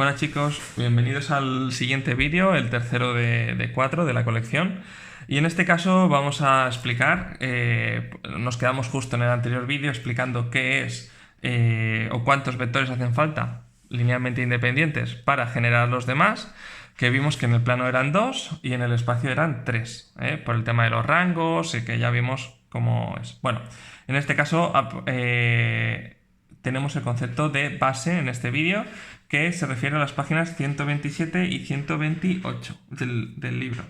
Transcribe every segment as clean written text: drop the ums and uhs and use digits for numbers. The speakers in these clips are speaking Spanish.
Bueno chicos, bienvenidos al siguiente vídeo, el tercero de 4 de la colección. Y en este caso vamos a explicar, nos quedamos justo en el anterior vídeo explicando qué es o cuántos vectores hacen falta linealmente independientes para generar los demás, que vimos que en el plano eran 2 y en el espacio eran 3, por el tema de los rangos y que ya vimos cómo es. Bueno, en este caso tenemos el concepto de base en este vídeo, que se refiere a las páginas 127 y 128 del libro.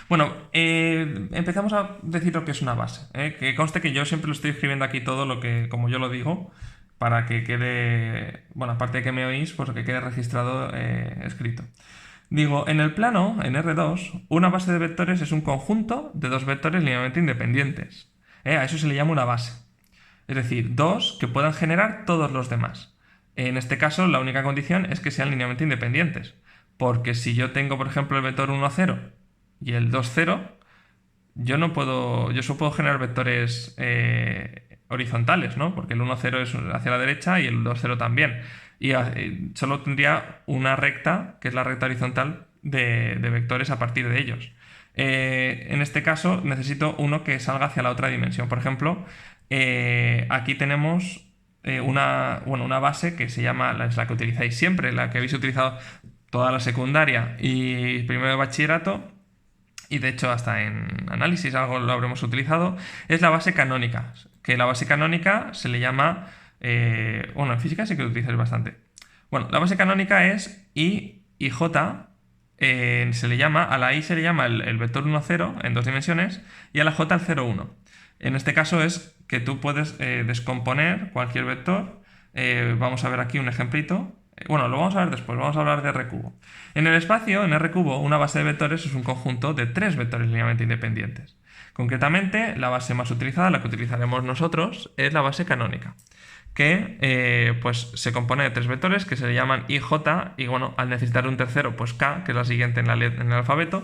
Bueno, empezamos a decir lo que es una base. Que conste que yo siempre lo estoy escribiendo aquí todo lo que, como yo lo digo, para que quede, bueno, aparte de que me oís, pues que quede registrado escrito. Digo, en el plano, en R2, una base de vectores es un conjunto de dos vectores linealmente independientes. A eso se le llama una base. Es decir, dos que puedan generar todos los demás. En este caso, la única condición es que sean linealmente independientes. Porque si yo tengo, por ejemplo, el vector 1, 0 y el 2, 0, yo solo puedo generar vectores horizontales, ¿no? Porque el 1, 0 es hacia la derecha y el 2, 0 también. Y solo tendría una recta, que es la recta horizontal de vectores a partir de ellos. En este caso necesito uno que salga hacia la otra dimensión. Por ejemplo, aquí tenemos una base que se llama, es la que utilizáis siempre, la que habéis utilizado toda la secundaria y primero de bachillerato, y de hecho hasta en análisis algo lo habremos utilizado, es la base canónica, que la base canónica se le llama, en física sí que lo utilizáis bastante. Bueno, la base canónica es I y J, se le llama, a la I se le llama el vector 1, 0 en dos dimensiones y a la J el 0, 1. En este caso es que tú puedes descomponer cualquier vector. Vamos a ver aquí un ejemplito. Bueno, lo vamos a ver después, vamos a hablar de R cubo. En el espacio, en R cubo, una base de vectores es un conjunto de tres vectores linealmente independientes. Concretamente, la base más utilizada, la que utilizaremos nosotros, es la base canónica, que pues se compone de tres vectores que se le llaman I, J, y bueno, al necesitar un tercero, pues K, que es la siguiente en el alfabeto.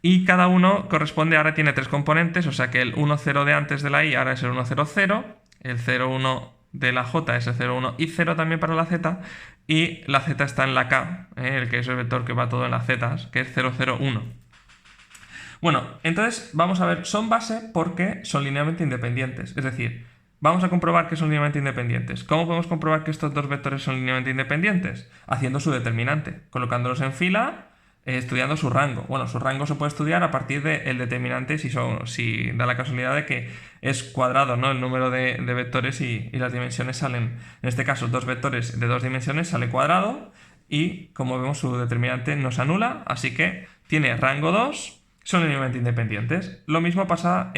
Y cada uno corresponde, ahora tiene tres componentes, o sea que el 1, 0 de antes de la I ahora es el 1, 0, 0, el 0, 1 de la J es el 0, 1 y 0 también para la Z, y la Z está en la K, el que es el vector que va todo en las Z, que es 0, 0, 1. Bueno, entonces vamos a ver, son base porque son linealmente independientes, es decir, vamos a comprobar que son linealmente independientes. ¿Cómo podemos comprobar que estos dos vectores son linealmente independientes? Haciendo su determinante, colocándolos en fila, estudiando su rango. Bueno, su rango se puede estudiar a partir del determinante si da la casualidad de que es cuadrado, ¿no? El número de vectores y las dimensiones salen, en este caso, dos vectores de dos dimensiones sale cuadrado y, como vemos, su determinante no se anula, así que tiene rango 2, son linealmente independientes. Lo mismo pasa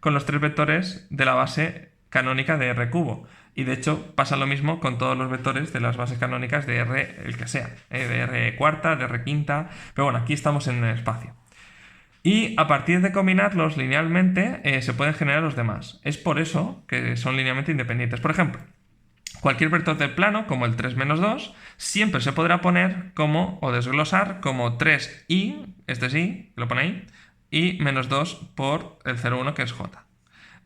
con los tres vectores de la base canónica de R cubo. Y de hecho pasa lo mismo con todos los vectores de las bases canónicas de R, el que sea, de R cuarta, de R quinta, pero bueno, aquí estamos en el espacio. Y a partir de combinarlos linealmente se pueden generar los demás. Es por eso que son linealmente independientes. Por ejemplo, cualquier vector del plano, como el 3 menos 2, siempre se podrá poner como, o desglosar como 3i, este es i, lo pone ahí, y menos 2 por el 0, 1, que es j.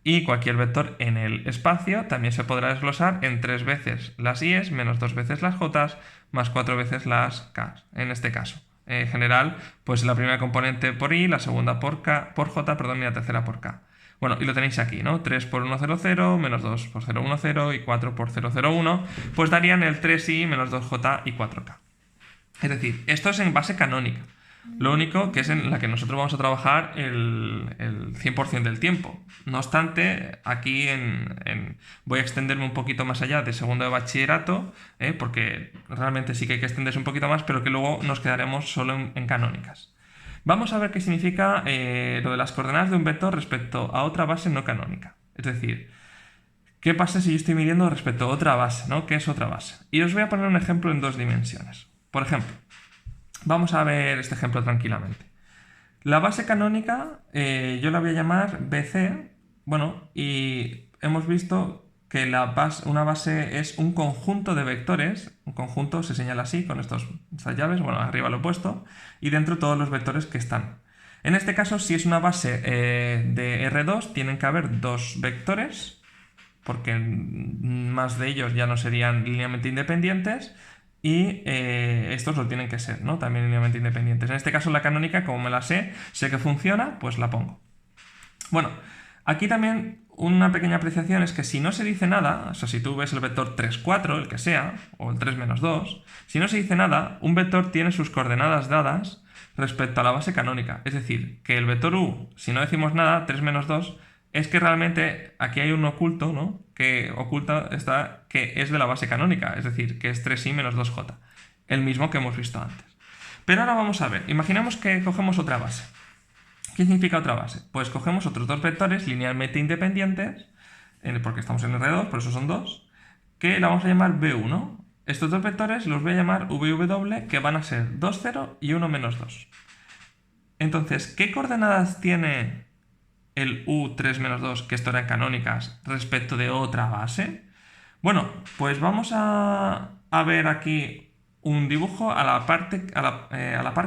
Y cualquier vector en el espacio también se podrá desglosar en 3 veces las i's, menos 2 veces las j's, más 4 veces las k's, en este caso. En general, pues la primera componente por i, la segunda por j, y la tercera por k. Bueno, y lo tenéis aquí, ¿no? 3 por 1, 0, 0, menos 2 por 0, 1, 0 y 4 por 0, 0, 1, pues darían el 3i menos 2j y 4k. Es decir, esto es en base canónica. Lo único que es en la que nosotros vamos a trabajar el 100% del tiempo. No obstante, aquí voy a extenderme un poquito más allá de segundo de bachillerato, porque realmente sí que hay que extenderse un poquito más, pero que luego nos quedaremos solo en canónicas. Vamos a ver qué significa lo de las coordenadas de un vector respecto a otra base no canónica. Es decir, ¿qué pasa si yo estoy midiendo respecto a otra base, ¿no? ¿Qué es otra base? Y os voy a poner un ejemplo en dos dimensiones. Por ejemplo, vamos a ver este ejemplo tranquilamente. La base canónica yo la voy a llamar BC, bueno, y hemos visto que una base es un conjunto de vectores, un conjunto se señala así con estas llaves, bueno, arriba lo he puesto, y dentro todos los vectores que están. En este caso, si es una base de R2, tienen que haber dos vectores, porque más de ellos ya no serían linealmente independientes, y estos lo tienen que ser, ¿no? También linealmente independientes. En este caso la canónica, como me la sé que funciona, pues la pongo. Bueno, aquí también una pequeña apreciación es que si no se dice nada, o sea, si tú ves el vector 3, 4, el que sea, o el 3 menos 2, si no se dice nada, un vector tiene sus coordenadas dadas respecto a la base canónica. Es decir, que el vector u, si no decimos nada, 3 menos 2, es que realmente aquí hay un oculto, ¿no? Que oculta está que es de la base canónica, es decir, que es 3i menos 2j, el mismo que hemos visto antes. Pero ahora vamos a ver, imaginemos que cogemos otra base. ¿Qué significa otra base? Pues cogemos otros dos vectores linealmente independientes, porque estamos en R2, por eso son dos, que la vamos a llamar V1. Estos dos vectores los voy a llamar VW, que van a ser 2, 0 y 1 menos 2. Entonces, ¿qué coordenadas tiene el U3 menos 2, que esto eran canónicas, respecto de otra base? Bueno, pues vamos a ver aquí un dibujo a la par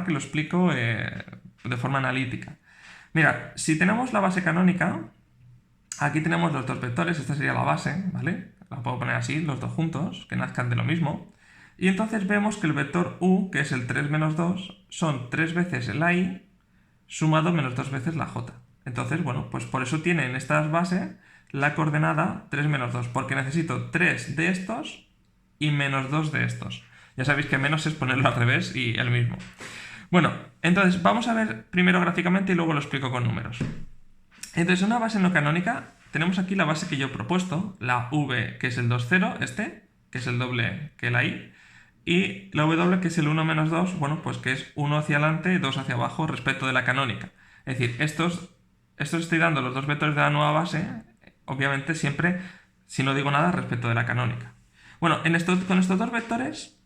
que lo explico de forma analítica. Mira, si tenemos la base canónica, aquí tenemos los dos vectores, esta sería la base, ¿vale? La puedo poner así, los dos juntos, que nazcan de lo mismo. Y entonces vemos que el vector u, que es el 3 menos 2, son 3 veces la i sumado menos 2 veces la j. Entonces, bueno, pues por eso tiene en estas bases la coordenada 3 menos 2, porque necesito 3 de estos y menos 2 de estos. Ya sabéis que menos es ponerlo al revés y el mismo. Bueno, entonces vamos a ver primero gráficamente y luego lo explico con números. Entonces, una base no canónica, tenemos aquí la base que yo he propuesto, la v, que es el 2, 0, que es el doble que la i, y la w, que es el 1 menos 2, bueno, pues que es 1 hacia adelante y 2 hacia abajo respecto de la canónica. Es decir, estos estoy dando los dos vectores de la nueva base, obviamente siempre, si no digo nada, respecto de la canónica. Bueno, con estos dos vectores,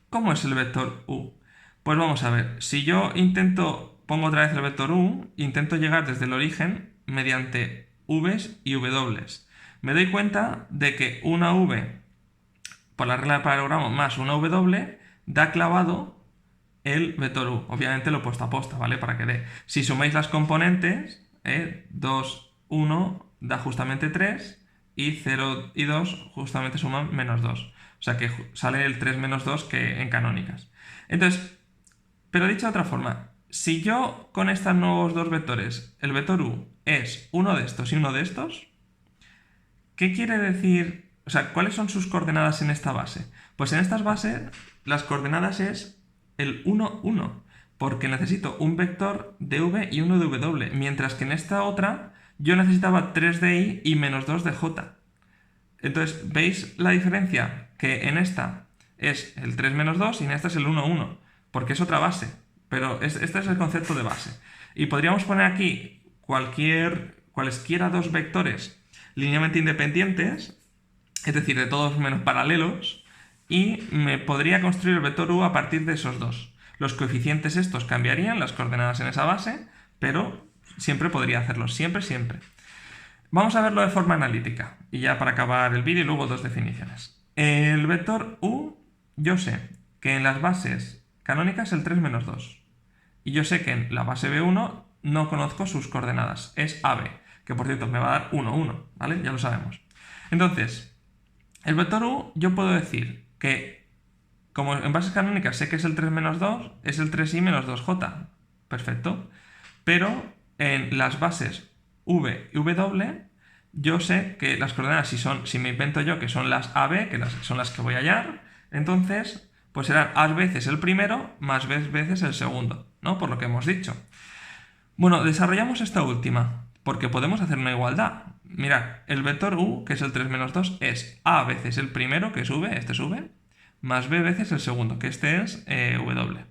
¿cómo es el vector u? Pues vamos a ver, si yo pongo otra vez el vector u, intento llegar desde el origen mediante v's y w's. Me doy cuenta de que una v por la regla del paralelogramo más una w da clavado el vector u. Obviamente lo he puesto a posta, ¿vale? Para que dé. Si sumáis las componentes, 2, 1 da justamente 3 y 0 y 2 justamente suman menos 2. O sea que sale el 3 menos 2 que en canónicas. Entonces, pero dicho de otra forma, si yo con estos nuevos dos vectores, el vector u es uno de estos y uno de estos, ¿qué quiere decir? O sea, ¿cuáles son sus coordenadas en esta base? Pues en estas bases las coordenadas es el 1, 1, porque necesito un vector de v y uno de w, mientras que en esta otra yo necesitaba 3 de i y menos 2 de j. Entonces, ¿veis la diferencia? Que en esta es el 3 menos 2 y en esta es el 1, 1, porque es otra base, pero este es el concepto de base. Y podríamos poner aquí cualesquiera dos vectores linealmente independientes, es decir, de todos menos paralelos, y me podría construir el vector u a partir de esos dos. Los coeficientes estos cambiarían, las coordenadas en esa base, pero siempre podría hacerlo, siempre, siempre. Vamos a verlo de forma analítica, y ya para acabar el vídeo, luego dos definiciones. El vector u, yo sé que en las bases canónicas es el 3 menos 2, y yo sé que en la base b1 no conozco sus coordenadas, es ab, que por cierto me va a dar 1, 1, ¿vale? Ya lo sabemos. Entonces, el vector u, yo puedo decir que, como en bases canónicas sé que es el 3 menos 2, es el 3i menos 2j. Perfecto. Pero en las bases v y w, yo sé que las coordenadas, si me invento yo que son las ab, que son las que voy a hallar, entonces, pues serán a veces el primero más veces el segundo, ¿no? Por lo que hemos dicho. Bueno, desarrollamos esta última, porque podemos hacer una igualdad. Mirad, el vector u, que es el 3 menos 2, es a veces el primero, que es v, este es v, más b veces el segundo, que este es w.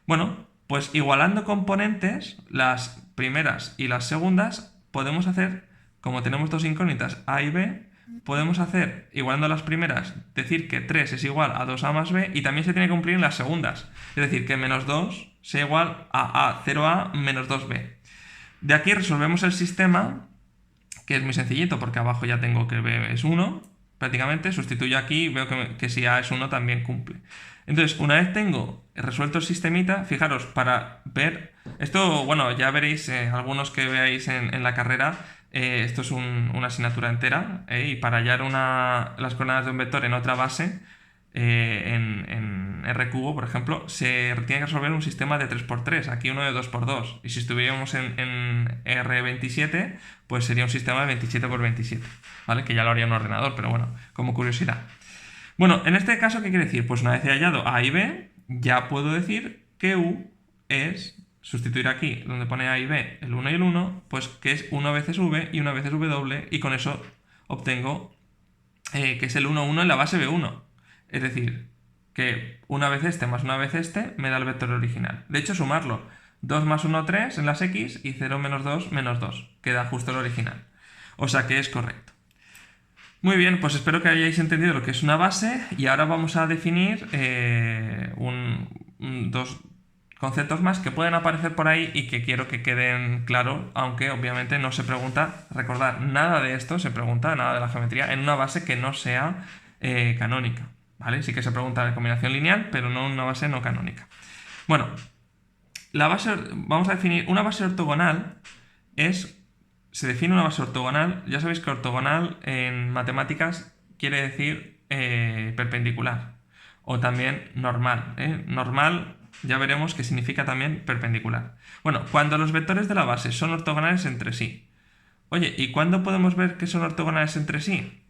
Bueno, pues igualando componentes, las primeras y las segundas, podemos hacer, como tenemos dos incógnitas a y b, podemos hacer, igualando las primeras, decir que 3 es igual a 2a más b, y también se tiene que cumplir en las segundas. Es decir, que menos 2 sea igual a 0a menos 2b. De aquí resolvemos el sistema, que es muy sencillito, porque abajo ya tengo que b es 1, prácticamente, sustituyo aquí y veo que si a es 1 también cumple. Entonces, una vez tengo resuelto el sistemita, fijaros, para ver... Esto, bueno, ya veréis, algunos que veáis en la carrera, esto es una asignatura entera, y para hallar las coordenadas de un vector en otra base, en R cubo, por ejemplo, se tiene que resolver un sistema de 3×3, aquí uno de 2×2. Y si estuviéramos en R27, pues sería un sistema de 27×27, ¿vale? Que ya lo haría un ordenador, pero bueno, como curiosidad. Bueno, en este caso, ¿qué quiere decir? Pues una vez he hallado A y B, ya puedo decir que U es, sustituir aquí, donde pone A y B, el 1 y el 1, pues que es 1 veces V y 1 veces W, y con eso obtengo que es el 1, 1 en la base B1. Es decir, que una vez este más una vez este me da el vector original. De hecho, sumarlo. 2 más 1, 3 en las X y 0 menos 2, menos 2. Queda justo el original. O sea que es correcto. Muy bien, pues espero que hayáis entendido lo que es una base y ahora vamos a definir dos conceptos más que pueden aparecer por ahí y que quiero que queden claros, aunque obviamente no se pregunta, recordad, nada de esto se pregunta, nada de la geometría, en una base que no sea canónica, ¿vale? Sí que se pregunta de combinación lineal, pero no en una base no canónica. Bueno, vamos a definir una base ortogonal se define una base ortogonal. Ya sabéis que ortogonal en matemáticas quiere decir perpendicular o también normal. Normal ya veremos que significa también perpendicular. Bueno, cuando los vectores de la base son ortogonales entre sí. Oye, ¿y cuándo podemos ver que son ortogonales entre sí?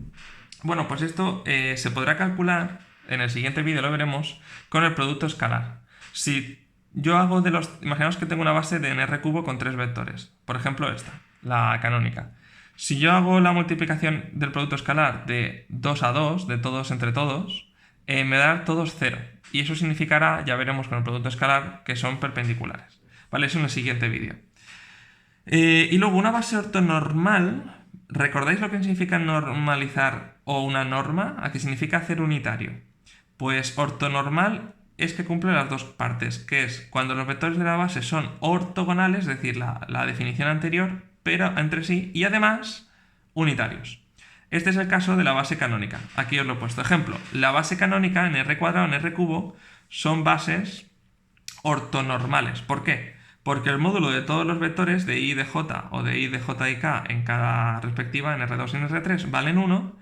Bueno, pues esto se podrá calcular, en el siguiente vídeo lo veremos, con el producto escalar. Si yo hago imaginaos que tengo una base de R cubo con 3 vectores. Por ejemplo esta, la canónica. Si yo hago la multiplicación del producto escalar de 2 a 2, de todos entre todos, me da todos 0. Y eso significará, ya veremos con el producto escalar, que son perpendiculares. ¿Vale? Eso en el siguiente vídeo. Y luego una base ortonormal, ¿recordáis lo que significa normalizar o una norma? ¿A qué significa hacer unitario? Pues ortonormal es que cumple las dos partes, que es cuando los vectores de la base son ortogonales, es decir, la definición anterior, pero entre sí, y además unitarios. Este es el caso de la base canónica. Aquí os lo he puesto. Ejemplo, la base canónica en R cuadrado, en R cubo, son bases ortonormales. ¿Por qué? Porque el módulo de todos los vectores de I de J o de I de J y K en cada respectiva, en R2 y en R3, valen 1,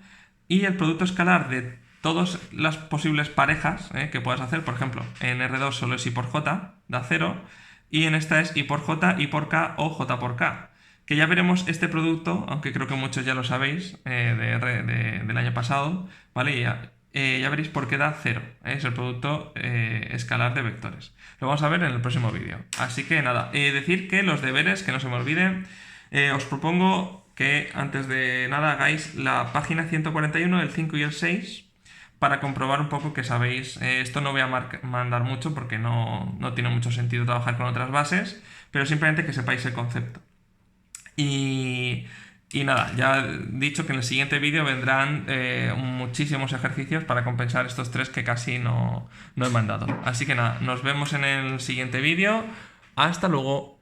y el producto escalar de todas las posibles parejas que puedas hacer, por ejemplo, en R2 solo es I por J, da 0, y en esta es I por J, I por K o J por K. Que ya veremos este producto, aunque creo que muchos ya lo sabéis, del año pasado, ¿vale? Ya veréis por qué da 0. Es el producto escalar de vectores. Lo vamos a ver en el próximo vídeo. Así que nada, decir que los deberes, que no se me olviden, os propongo que antes de nada hagáis la página 141, el 5 y el 6, para comprobar un poco que sabéis. Esto no voy a mandar mucho porque no tiene mucho sentido trabajar con otras bases, pero simplemente que sepáis el concepto. Y nada, ya he dicho que en el siguiente vídeo vendrán muchísimos ejercicios para compensar estos 3 que casi no he mandado. Así que nada, nos vemos en el siguiente vídeo. Hasta luego.